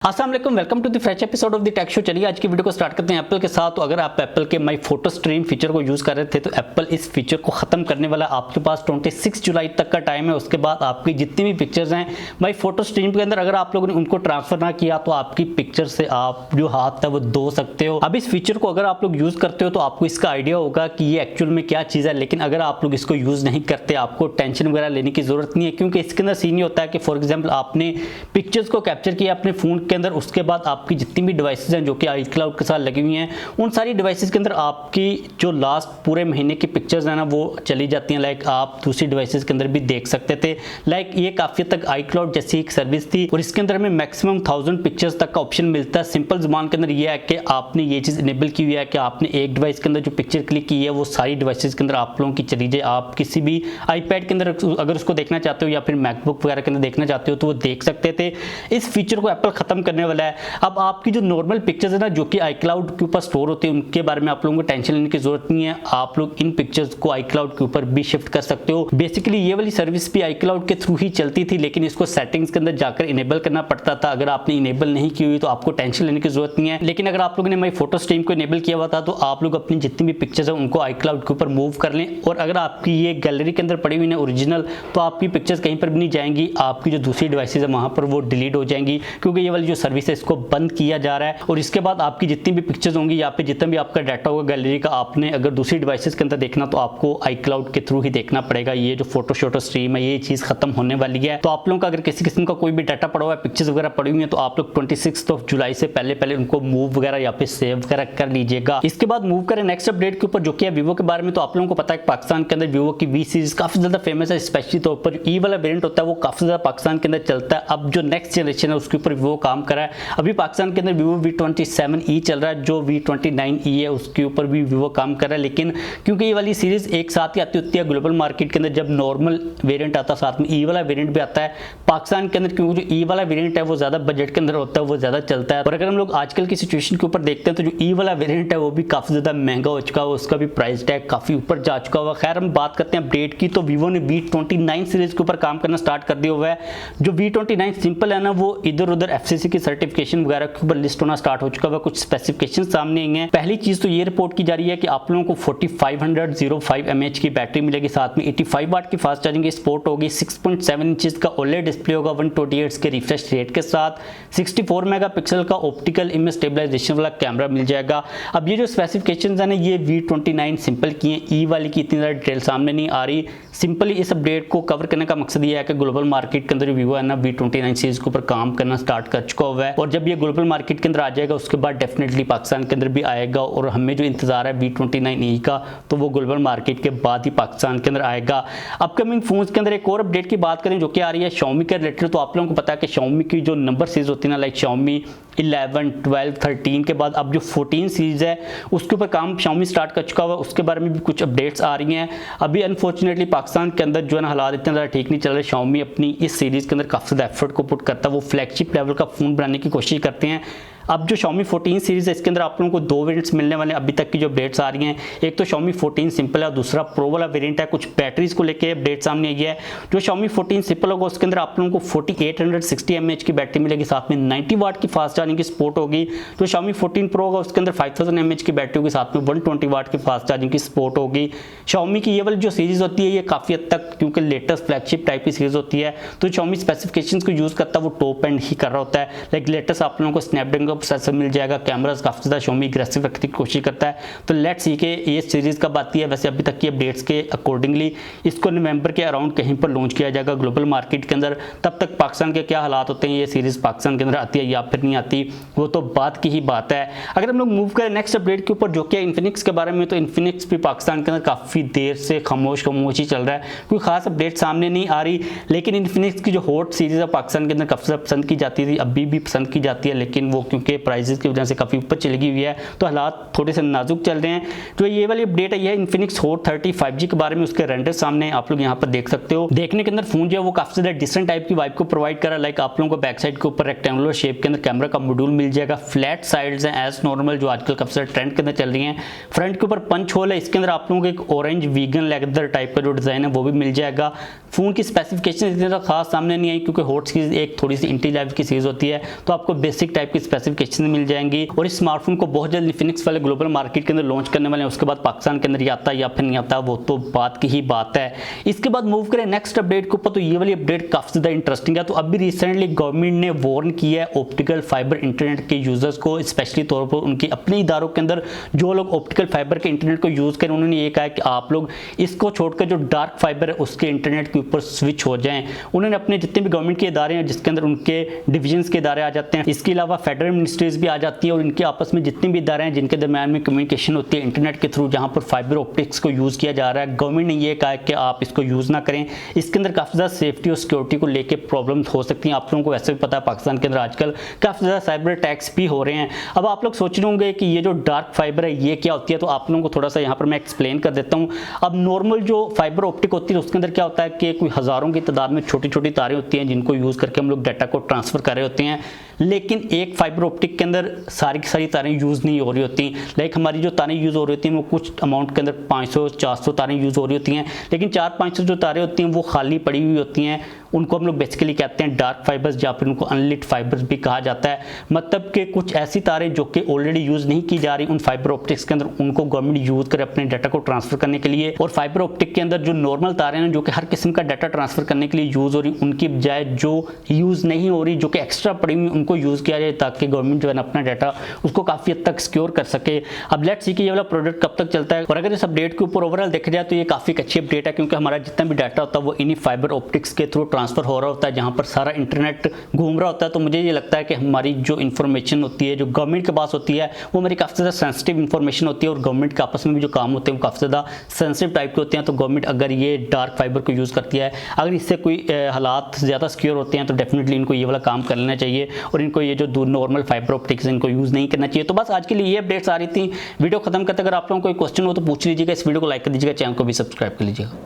अस्सलाम वालेकुम, welcome to the fresh episode of the tech show. चलिए आज की वीडियो को स्टार्ट करते हैं एप्पल के साथ। तो अगर आप एप्पल के माई फोटो स्ट्रीम फीचर को यूज़ कर रहे थे तो एप्पल इस फीचर को ख़त्म करने वाला है। आपके पास 26 जुलाई तक का टाइम है। उसके बाद आपकी जितनी भी पिक्चर्स हैं माई फोटो स्ट्रीम के अंदर, अगर आप लोगों ने उनको ट्रांसफर ना किया तो आपकी पिक्चर से आप जो हाथ है वो धो सकते हो। अब इस फीचर को अगर आप लोग यूज़ करते हो तो आपको इसका आइडिया होगा कि ये एक्चुअल में क्या चीज़ है। लेकिन अगर आप लोग इसको यूज़ नहीं करते, आपको टेंशन वगैरह लेने की जरूरत नहीं है, क्योंकि इसके अंदर सीन ये होता है कि फॉर एग्जाम्पल आपने पिक्चर्स को कैप्चर किया अपने फ़ोन के अंदर, उसके बाद आपकी जितनी भी डिवाइसेस हैं जो कि iCloud के साथ लगी हुई हैं, उन सारी डिवाइसेस के अंदर आपकी जो लास्ट पूरे महीने की पिक्चर्स हैं ना वो चली जाती हैं। लाइक आप दूसरी डिवाइसेस के अंदर भी देख सकते थे। लाइक ये काफ़ी हद तक iCloud जैसी एक सर्विस थी और इसके अंदर हमें मैक्सिमम 1000 पिक्चर्स तक का ऑप्शन मिलता है। सिंपल जुबान के अंदर ये है कि आपने ये चीज़ इनेबल की हुई है कि आपने एक डिवाइस के अंदर जो पिक्चर क्लिक की है वो सारी डिवाइसेस के अंदर आप लोगों की चली जाए। आप किसी भी iPad के अंदर अगर उसको देखना चाहते हो या फिर मैकबुक वगैरह के अंदर देखना चाहते हो तो वो देख सकते थे। इस फीचर को एप्पल खत्म करने वाला है। अब आपकी जो नॉर्मल पिक्चर्स है ना जो कि iCloud के ऊपर स्टोर होते हैं, उनके बारे में आप लोगों को टेंशन लेने की जरूरत नहीं है। आप लोग इन पिक्चर्स को iCloud के ऊपर भी शिफ्ट कर सकते हो। बेसिकली ये वाली सर्विस भी iCloud के थ्रू ही चलती थी, लेकिन इसको सेटिंग्स के अंदर जाकर इनेबल करना पड़ता था। अगर आपने इनेबल नहीं की हुई तो आपको टेंशन लेने की जरूरत नहीं है। लेकिन अगर आप लोगों ने माई फोटो स्ट्रीम को इनेबल किया हुआ था तो आप लोग अपनी जितनी भी पिक्चर्स है उनको iCloud के ऊपर मूव कर लें। और अगर आपकी ये गैलरी के अंदर पड़ी हुई है ओरिजिनल, तो आपकी पिक्चर्स कहीं पर भी नहीं जाएंगी। आपकी जो दूसरी डिवाइसेज है वहां पर वो डिलीट हो जाएंगी, क्योंकि ये वाली जो सर्विस है इसको बंद किया जा रहा है। और इसके बाद आपकी जितनी भी पिक्चर्स होंगी या फिर जितना भी आपका डाटा होगा गैलरी का, आपने अगर दूसरी डिवाइसेस के अंदर देखना तो आपको iCloud के थ्रू ही देखना पड़ेगा। ये जो फोटो शोटो स्ट्रीम है ये चीज़ खत्म होने वाली है। तो आप लोगों का अगर किसी किस्म का कोई भी डाटा पड़ा हुआ है, पिक्चर्स वगैरह पड़ी हुई है, तो आप लोग 26 जुलाई से पहले उनको मूव वगैरह या फिर सेव वगैरह कर लीजिएगा। इसके बाद मूव करें नेक्स्ट अपडेट के ऊपर जो कि है वीवो के बारे में। तो आप लोगों को पता है पाकिस्तान के अंदर वीवो की वी सीरीज काफी ज्यादा फेमस है, स्पेशली तौर पर ई वाला वेरिएंट होता है वो काफी ज्यादा पाकिस्तान के अंदर चलता है। अब जो नेक्स्ट जनरेशन है उसके ऊपर वीवो काम कर रहा है। अभी पाकिस्तान के अंदर वीवो V27e चल रहा है, जो V29e है उसके ऊपर भी वीवो काम कर रहा है। लेकिन क्योंकि ये वाली सीरीज एक साथ ही आती होती है ग्लोबल मार्केट के अंदर, जब नॉर्मल वेरिएंट आता है साथ में ई वाला वेरिएंट भी आता है पाकिस्तान के अंदर, क्योंकि जो ई वाला वेरिएंट है वो ज्यादा बजट के अंदर होता है, वो ज्यादा चलता है। और अगर हम लोग आजकल की सिचुएशन के ऊपर देखते हैं तो जो ई वाला वेरिएंट है वो भी काफी ज्यादा महंगा हो चुका है, उसका भी प्राइस टैग काफी ऊपर जा चुका हुआ। खैर हम बात करते हैं अपडेट की, तो वीवो ने V29 सीरीज के ऊपर काम करना स्टार्ट कर दिया हुआ है। जो V29 सिंपल है ना वो इधर उधर FCC की सर्टिफिकेशन वगैरह के ऊपर लिस्ट होना स्टार्ट हो चुका है। कुछ स्पेसिफिकेशन सामने आई हैं। पहली चीज तो ये रिपोर्ट की जा रही है कि आप लोगों को 4505 mAh की बैटरी मिलेगी, साथ में 85 वाट की फास्ट चार्जिंग की सपोर्ट होगी, 6.7 इंचेस का OLED डिस्प्ले होगा 128 के रिफ्रेश रेट के साथ, 64 मेगापिक्सल का ऑप्टिकल इमेज स्टेबलाइजेशन वाला कैमरा मिल जाएगा। अब ये जो स्पेसिफिकेशंस है ना ये V29 सिंपल की हैं, ई वाली की इतनी ज़्यादा डिटेल सामने नहीं आ रही। सिंपली इस अपडेट को कवर करने का मकसद ये है कि ग्लोबल मार्केट के अंदर वीवो है ना V29 सीरीज के ऊपर काम करना स्टार्ट कर चुका हुआ है, और जब ये ग्लोबल मार्केट के अंदर आ जाएगा उसके बाद डेफिनेटली पाकिस्तान के अंदर भी आएगा। और हमें जो इंतजार है V29e का तो वो ग्लोबल मार्केट के बाद ही पाकिस्तान के अंदर आएगा। अपकमिंग फोन्स के अंदर एक और अपडेट की बात करें जो कि आ रही है Xiaomi के रिलेटेड। तो आप लोगों को पता है कि Xiaomi की जो नंबर सीरीज होती है ना, लाइक Xiaomi 11, 12, 13 के बाद अब जो 14 सीरीज है उसके ऊपर काम Xiaomi स्टार्ट कर चुका हुआ है। उसके बारे में भी कुछ अपडेट्स आ रही हैं। अभी अनफॉर्चुनेटली पाकिस्तान के अंदर जो है ना हालात इतने ज़्यादा ठीक नहीं चल रहे। Xiaomi अपनी इस सीरीज के अंदर काफ़ी ज़्यादा एफर्ट को पुट करता है, वो फ्लैगशिप लेवल का फ़ोन बनाने की कोशिश करते हैं। अब जो Xiaomi 14 सीरीज है इसके अंदर आप लोगों को दो वेरिएंट्स मिलने वाले हैं। अभी तक की जो अपडेट्स आ रही हैं, एक तो Xiaomi 14 सिंपल है, दूसरा प्रो वाला वेरिएंट है। कुछ बैटरीज को लेके अपडेट सामने आई है। जो Xiaomi 14 सिंपल होगा उसके अंदर आप लोगों को 4860 mAh की बैटरी मिलेगी, साथ में 90 वाट की फास्ट चार्जिंग की सपोर्ट होगी। जो Xiaomi 14 Pro होगा उसके अंदर 5000 mAh की बैटरी होगी, साथ में 120 वाट की फास्ट चार्जिंग की सपोर्ट होगी। Xiaomi की ये वाली जो सीरीज होती है ये काफ़ी हद तक क्योंकि लेटेस्ट फ्लैगशिप टाइप की सीरीज होती है तो Xiaomi स्पेसिफिकेशंस को यूज़ करता है वो टॉप एंड ही कर रहा होता है। लाइक लेटेस्ट आप लोगों को स्नैपड्रैगन का प्रोसेसर मिल जाएगा, कैमरास काफी ज्यादा Xiaomi एग्रेसिव रखने की कोशिश करता है। तो लेट्स सी के ये सीरीज कब आती है। वैसे अभी तक की अपडेट्स के अकॉर्डिंगली इसको नवंबर के अराउंड कहीं पर लॉन्च किया जाएगा ग्लोबल मार्केट के अंदर। तब तक पाकिस्तान के क्या हालात होते हैं, ये सीरीज पाकिस्तान के अंदर आती है या फिर नहीं आती, वो तो बात की ही बात है। अगर हम लोग मूव करें नेक्स्ट अपडेट के ऊपर जो कि इन्फिनिक्स के बारे में, तो इन्फिनिक्स भी पाकिस्तान के अंदर काफी देर से खामोश ही चल रहा है, कोई खास अपडेट सामने नहीं आ रही। लेकिन इन्फिनिक्स की जो हॉट सीरीज है पाकिस्तान के अंदर काफी ज्यादा पसंद की जाती थी, अभी भी पसंद की जाती है, लेकिन वो क्योंकि क्योंकि प्राइसेस की वजह से काफ़ी ऊपर चली गई हुई है, तो हालात थोड़े से नाजुक चल रहे हैं। तो ये वाली अपडेट है, ये इन्फिनिक्स हॉट 30 5G के बारे में, उसके रेंडर सामने आप लोग यहाँ पर देख सकते हो। देखने के अंदर फोन जो है वो काफी ज्यादा डिफरेंट टाइप की वाइब को प्रोवाइड कर रहा है। लाइक आप लोगों को बैक साइड के ऊपर रेक्टेंगुलर शेप के अंदर कैमरा का मॉड्यूल मिल जाएगा, फ्लैट साइड्स हैं एज नॉर्मल जो आजकल काफी ज्यादा ट्रेंड के अंदर चल रही हैं। फ्रंट के ऊपर पंच होल है, इसके अंदर आप लोगों को एक ऑरेंज वीगन लेदर टाइप का जो डिजाइन है वो भी मिल जाएगा। फोन की स्पेसिफिकेशन इतनी ज़्यादा खास सामने नहीं आई क्योंकि हॉट सीरीज एक थोड़ी सी इंटी लेवल की सीरीज होती है, तो आपको बेसिक टाइप की स्पेसिफिकेशन मिल जाएंगी। और इस स्मार्टफोन को बहुत जल्द इन्फिनिक्स वाले ग्लोबल मार्केट के अंदर लॉन्च करने वाले हैं। उसके बाद पाकिस्तान के अंदर ये आता है या फिर नहीं आता, वो तो बात की ही बात है। इसके बाद मूव करें नेक्स्ट अपडेट के ऊपर, तो ये वाली अपडेट काफी ज्यादा इंटरेस्टिंग है। तो अभी रिसेंटली गवर्नमेंट ने वार्न किया है ऑप्टिकल फाइबर इंटरनेट के यूजर्स को, स्पेशली तौर पर उनके अपने इदारों के अंदर जो लोग ऑप्टिकल फाइबर के इंटरनेट को यूज करें, उन्होंने ये कहा है कि आप लोग इसको छोड़कर जो डार्क फाइबर है उसके इंटरनेट के ऊपर स्विच हो जाएं। उन्होंने अपने जितने भी गवर्नमेंट के इदारे हैं जिसके अंदर उनके डिविजन्स के इदारे आ जाते हैं, इसके अलावा फेडरल मिनिस्ट्रीज भी आ जाती है और इनके आपस में जितने भी इदारे हैं जिनके दरमियान में कम्युनिकेशन होती है इंटरनेट के थ्रू, जहां पर फाइबर ऑप्टिक्स को यूज किया जा रहा है, गवर्नमेंट ने ये कहा है कि आप इसको यूज ना करें। इसके अंदर काफी ज्यादा सेफ्टी और सिक्योरिटी को लेकर प्रॉब्लम हो सकती हैं। आप लोगों को वैसे भी पता है पाकिस्तान के अंदर आजकल काफी ज्यादा साइबर अटैक्स भी हो रहे हैं। अब आप लोग सोच रहे होंगे कि ये जो डार्क फाइबर है ये क्या होती है, तो आप लोगों को थोड़ा सा यहाँ पर मैं एक्सप्लेन कर देता हूँ। अब नॉर्मल जो फाइबर ऑप्टिक होती है उसके अंदर क्या होता है कि कोई हजारों की तादाद में छोटी छोटी तारें होती हैं जिनको यूज करके हम लोग डाटा को ट्रांसफर कर रहे होते हैं, लेकिन एक फाइबर ऑप्टिक के अंदर सारी की सारी तारें यूज नहीं हो रही होती। लाइक हमारी जो तारें यूज हो रही होती हैं वो कुछ अमाउंट के अंदर 500-400 तारें यूज हो रही होती हैं, लेकिन 400-500 जो तारें होती हैं वो खाली पड़ी हुई होती हैं। उनको हम लोग बेसिकली कहते हैं डार्क फाइबर्स या फिर उनको अनलिट फाइबर्स भी कहा जाता है। मतलब कि कुछ ऐसी तारें जो कि ऑलरेडी यूज नहीं की जा रही उन फाइबर ऑप्टिक्स के अंदर, उनको गवर्नमेंट यूज करे अपने डाटा को ट्रांसफर करने के लिए। और फाइबर ऑप्टिक के अंदर जो नॉर्मल तारें हैं जो कि हर किस्म का डाटा ट्रांसफर करने के लिए यूज हो रही, उनकी बजाय जो यूज नहीं हो रही जो कि एक्स्ट्रा पड़ी हुई उनको यूज किया जाए ताकि गवर्नमेंट जो है अपना डाटा उसको काफी हद तक सिक्योर कर सके। अब लेट्स सी कि ये वाला प्रोडक्ट कब तक चलता है। और अगर इस अपडेट के ऊपर ओवरऑल देखा जाए तो ये काफी अच्छी अपडेट है क्योंकि हमारा जितना भी डाटा होता है वो इन्हीं फाइबर ऑप्टिक्स के थ्रू ट्रांसफर हो रहा होता है, जहां पर सारा इंटरनेट घूम रहा होता है। तो मुझे ये लगता है कि हमारी जो इन्फॉर्मेशन होती है जो गवर्नमेंट के पास होती है वो हमारी काफी ज्यादा सेंसिटिव इन्फॉर्मेशन होती है और गवर्नमेंट के आपस में भी जो काम होते हैं वो काफी ज्यादा सेंसिटिव टाइप के होते हैं। तो गवर्नमेंट अगर ये डार्क फाइबर को यूज करती है, अगर इससे कोई हालात ज्यादा सिक्योर होते हैं तो डेफिनेटली इनको ये वाला काम कर लेना चाहिए और इनको ये जो नॉर्मल फाइबर ऑप्टिक्स इनको यूज नहीं करना चाहिए। तो बस आज के लिए ये अपडेट्स आ रही थी। वीडियो खत्म करते अगर आप लोगों को कोई क्वेश्चन हो तो पूछ लीजिएगा, इस वीडियो को लाइक कर दीजिएगा, चैनल को भी सब्सक्राइब कर लीजिएगा।